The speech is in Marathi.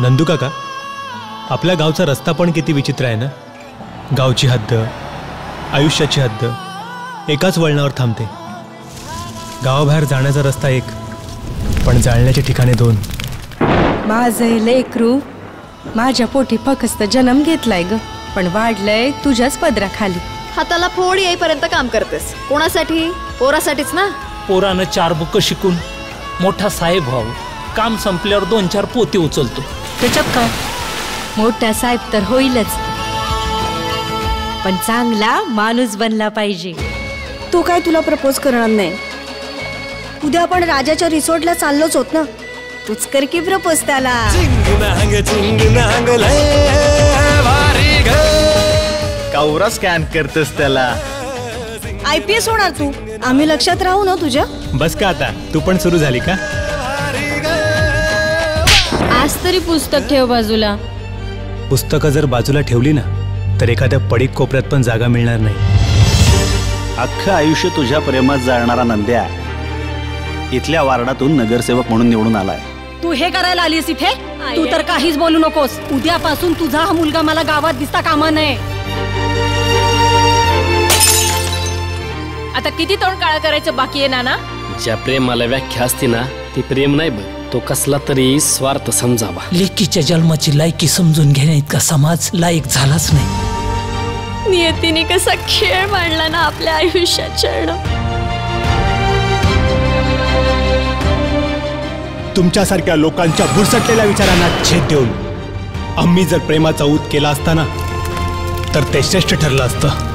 नंदू काका, आपल्या गावचा रस्ता पण किती विचित्र आहे ना. गावची हद्द, आयुष्याची हद्द एकाच वळणावर थांबते. गावाबाहेर जाण्याचा रस्ता एक, पण जाळण्याचे ठिकाणे दोन. माझे लेकरू माझ्या पोटी फक्त जन्म घेतलाय ग, पण वाढलंय तुझ्याच पदराखाली. हाताला फोड येईपर्यंत काम करतेस. कोणासाठी? पोरासाठीच ना. पोरानं 4 बुक शिकून मोठा साहेब व्हावं. काम संपल्यावर 2-4 पोती उचलतो, त्याच्यात काय. मोठा साहेब तर होईलच, पण चांगला माणूस बनला पाहिजे. तो काय तुला प्रपोज करणार नाही. उद्या आपण राजाच्या रिसॉर्टला चाललोच होत ना. तूच कर की प्रपोज त्याला. कावरा स्कॅन करतेस त्याला. IPS होणार तू. आम्ही लक्षात राहू ना तुझ्या. बस का आता, तू पण सुरू झाली का? आज तरी पुस्तक ठेव बाजूला. पुस्तकं जर बाजूला ठेवली ना तर एखाद्या पडीक कोपऱ्यात पण जागा मिळणार नाही. अख्खं आयुष्य तुझ्या प्रेमात जाणारा नंद्या इथल्या वार्डातून नगरसेवक म्हणून निवडून आलाय. तू हे करायला आलीस इथे? तू तर काहीच बोलू नकोस. उद्यापासून तुझा हा मुलगा मला गावात दिसता कामा नये. आता किती तोंड काळा करायचं बाकी आहे नाना? ज्या प्रेमाला व्याख्या असते ना ती प्रेम नाही बघ, तो कसला तरी स्वार्थ समजावा. लेकीच्या जन्माची लायकी समजून घेण्या इतका समाज लायक झालाच नाही. नियतीने कसा खेळ मांडला ना आपल्या आयुष्याच्या. तुमच्यासारख्या लोकांच्या भुरसटलेल्या विचारांना छेद देऊन आम्ही जर प्रेमाचा ऊत केला असता ना तर ते श्रेष्ठ ठरलं असतं.